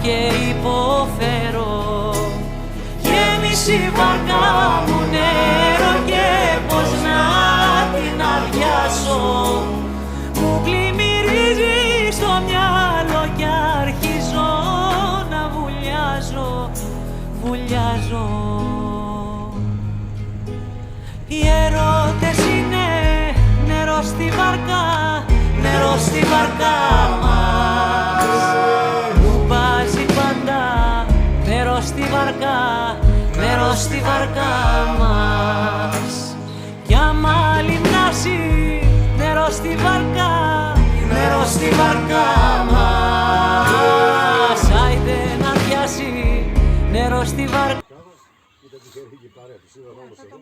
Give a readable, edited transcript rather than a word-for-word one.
και υποφέρω. Γέμισε η βάρκα μου νερό και πως να την αδειάσω. Μου πλημμυρίζει στο μυαλό και αρχίζω να βουλιάζω, βουλιάζω. Οι έρωτες είναι νερό στη βάρκα, νερό στη βάρκα μας. Ρουμπάζει πάντα νερό στη βάρκα, νερό στη βάρκα μας. Κι άμα λιμνάσει νερό στη βάρκα, νερό στη βάρκα μας. Άιντε να πιάσει νερό στη βάρκα. Κοίτα τι έχει εκεί παρέα, τους είδα όμως εδώ.